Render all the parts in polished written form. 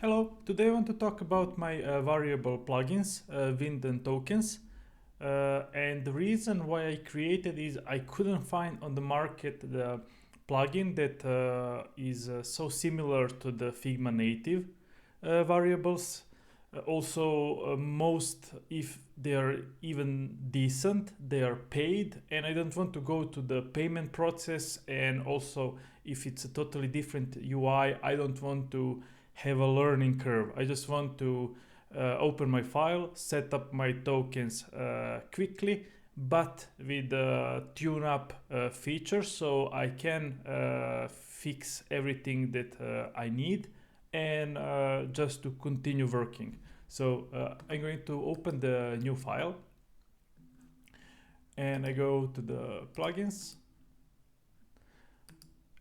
Hello, today I want to talk about my variable plugins, Winden Tokens. And the reason why I created is I couldn't find on the market the plugin that is so similar to the Figma native variables. Also, most, if they are even decent, they are paid, and I don't want to go to the payment process. And also, if it's a totally different UI, I don't want to have a learning curve. I just want to open my file, set up my tokens quickly, but with tune up features, so I can fix everything that I need and just to continue working. So I'm going to open the new file and I go to the plugins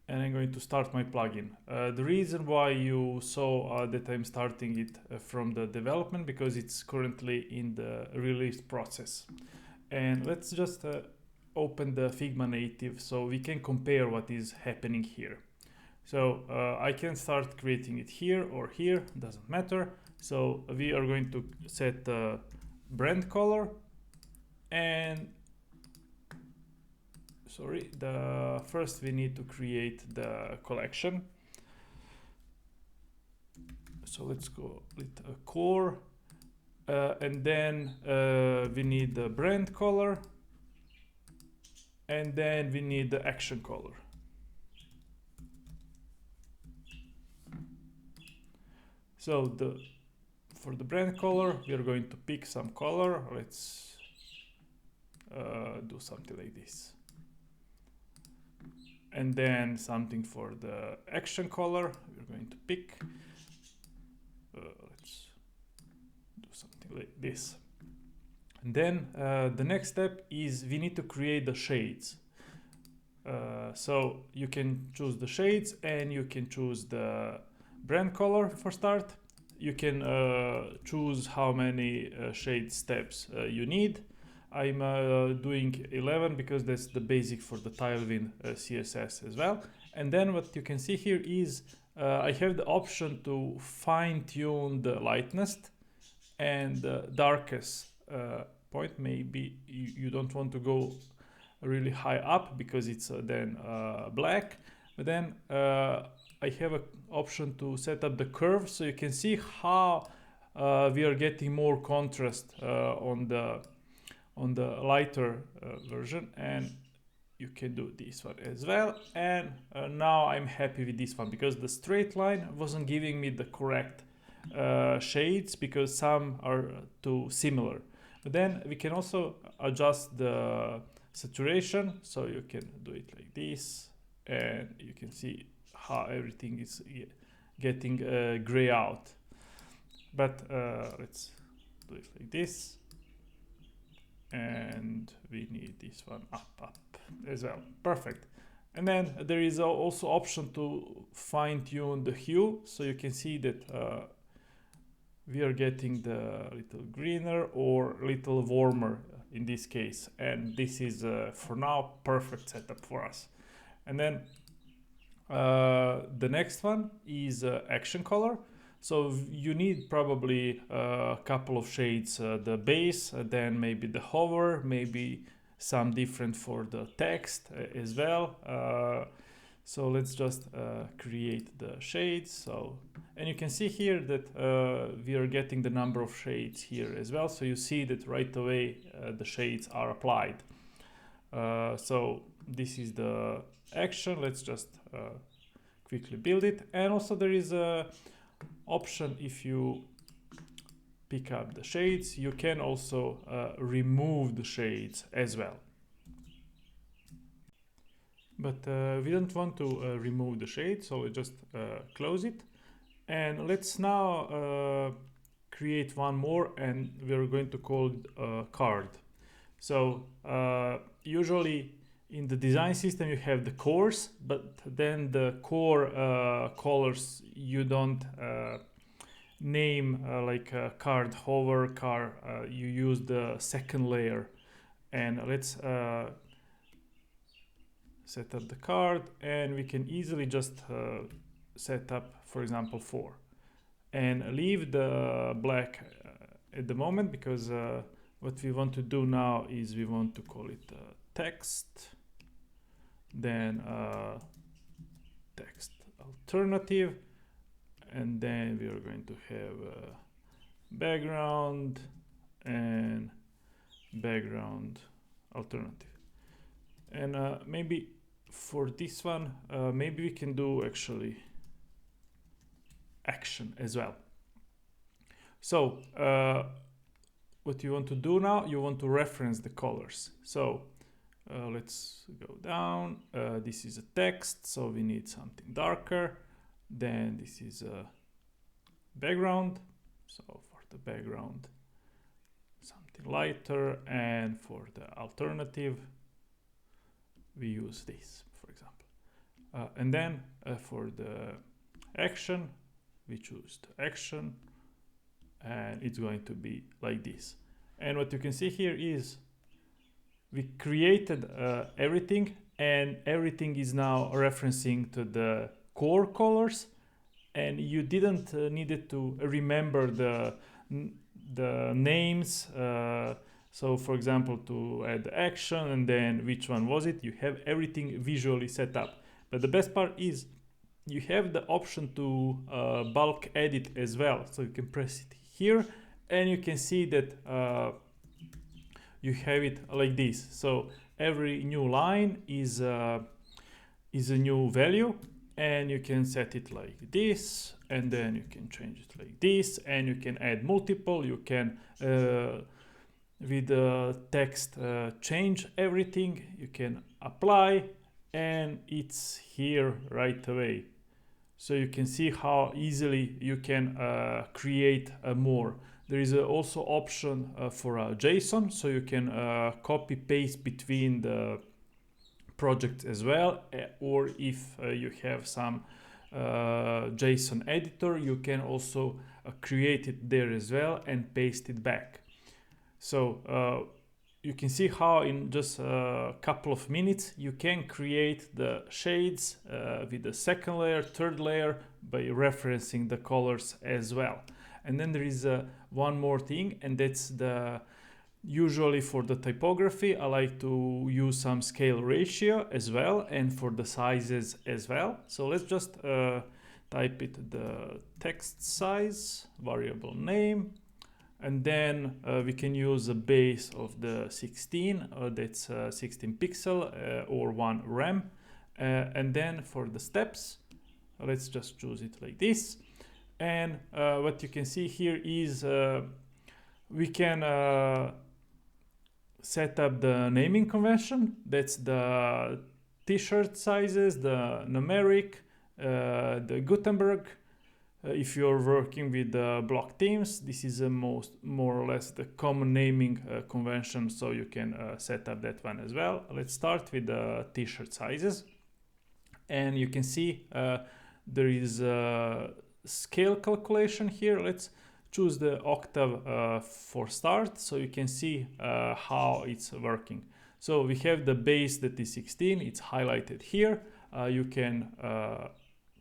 and I'm going to start my plugin. The reason why you saw that I'm starting it from the development, because it's currently in the release process. And let's just open the Figma native so we can compare what is happening here. So I can start creating it here or here, doesn't matter. So we are going to set the brand color and first we need to create the collection. So let's go with a core and then we need the brand color and then we need the action color. So for the brand color, we are going to pick some color. Let's do something like this. And then something for the action color, we're going to pick. Let's do something like this. And then the next step is we need to create the shades. So you can choose the shades and you can choose the brand color for start. You can choose how many shade steps you need. I'm doing 11 because that's the basic for the Tailwind CSS as well. And then what you can see here is I have the option to fine tune the lightness and the darkest point. Maybe you don't want to go really high up because it's then black. But then I have an option to set up the curve so you can see how we are getting more contrast on the lighter version, and you can do this one as well. And now I'm happy with this one because the straight line wasn't giving me the correct shades because some are too similar. But then we can also adjust the saturation, so you can do it like this and you can see how everything is getting gray out. But let's do it like this. And we need this one up as well. Perfect. And then there is also option to fine tune the hue, so you can see that we are getting the little greener or little warmer in this case, and this is for now perfect setup for us. And then the next one is action color. So you need probably a couple of shades, the base, then maybe the hover, maybe some different for the text as well. So let's just create the shades. So, and you can see here that we are getting the number of shades here as well. So you see that right away the shades are applied. So this is the action. Let's just quickly build it. And also there is a option, if you pick up the shades, you can also remove the shades as well. But we don't want to remove the shade, so we just close it. And let's now create one more, and we're going to call it card. So usually in the design system you have the cores, but then the core colors you don't name like card hover, card, you use the second layer. And let's set up the card, and we can easily just set up, for example, 4. and leave the black at the moment, because what we want to do now is we want to call it text, then text alternative, and then we are going to have background and background alternative. And maybe for this one, maybe we can do actually action as well. So what you want to do now, you want to reference the colors. So let's go down. This is a text, so we need something darker. Then this is a background, so for the background something lighter, and for the alternative we use this, for example. And then for the action, we choose the action, and it's going to be like this. And what you can see here is we created everything, and everything is now referencing to the core colors, and you didn't needed to remember the names. So for example, to add the action and then which one was it, you have everything visually set up. But the best part is you have the option to bulk edit as well. So you can press it here, and you can see that you have it like this. So every new line is a new value, and you can set it like this, and then you can change it like this, and you can add multiple. You can with the text change everything. You can apply, and it's here right away. So you can see how easily you can create more. There is also option for JSON, so you can copy paste between the projects as well, or if you have some JSON editor, you can also create it there as well and paste it back. So you can see how in just a couple of minutes you can create the shades with the second layer, third layer, by referencing the colors as well. And then there is one more thing, and that's the usually for the typography I like to use some scale ratio as well, and for the sizes as well. So let's just type it the text size, variable name, and then we can use a base of the 16, that's 16 pixel or 1 rem. And then for the steps, let's just choose it like this. And what you can see here is we can set up the naming convention. That's the t-shirt sizes, the numeric, the Gutenberg. If you're working with block themes, this is more or less the common naming convention, so you can set up that one as well. Let's start with the t-shirt sizes, and you can see there is a scale calculation here. Let's choose the octave for start, so you can see how it's working. So we have the base that is 16, it's highlighted here. You can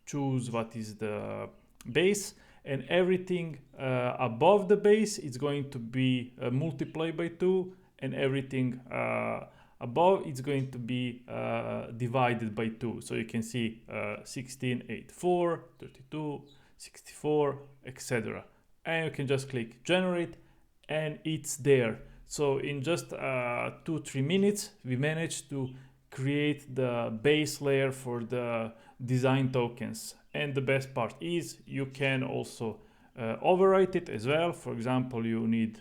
choose what is the base, and everything above the base is going to be multiplied by 2, and everything above it's going to be divided by 2. So you can see 16, 84, 32, 64, etc. And you can just click generate, and it's there. So in just 2-3 minutes we managed to create the base layer for the design tokens. And the best part is you can also overwrite it as well. For example, you need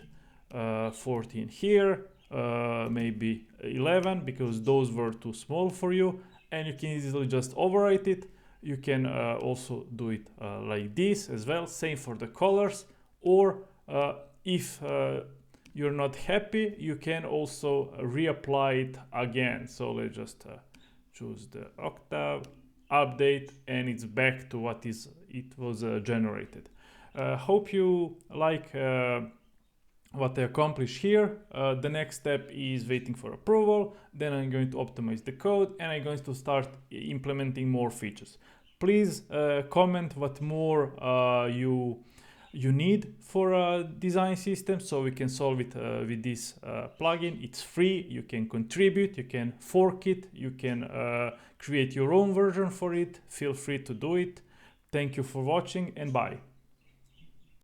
14 here, maybe 11, because those were too small for you, and you can easily just overwrite it. You can also do it like this as well, same for the colors. Or if you're not happy, you can also reapply it again. So let's just choose the octave, update, and it's back to what it was generated. Hope you like what I accomplished here. The next step is waiting for approval. Then I'm going to optimize the code, and I'm going to start implementing more features. Please comment what more you need for a design system, so we can solve it with this plugin. It's free. You can contribute, you can fork it, you can create your own version for it. Feel free to do it. Thank you for watching, and bye.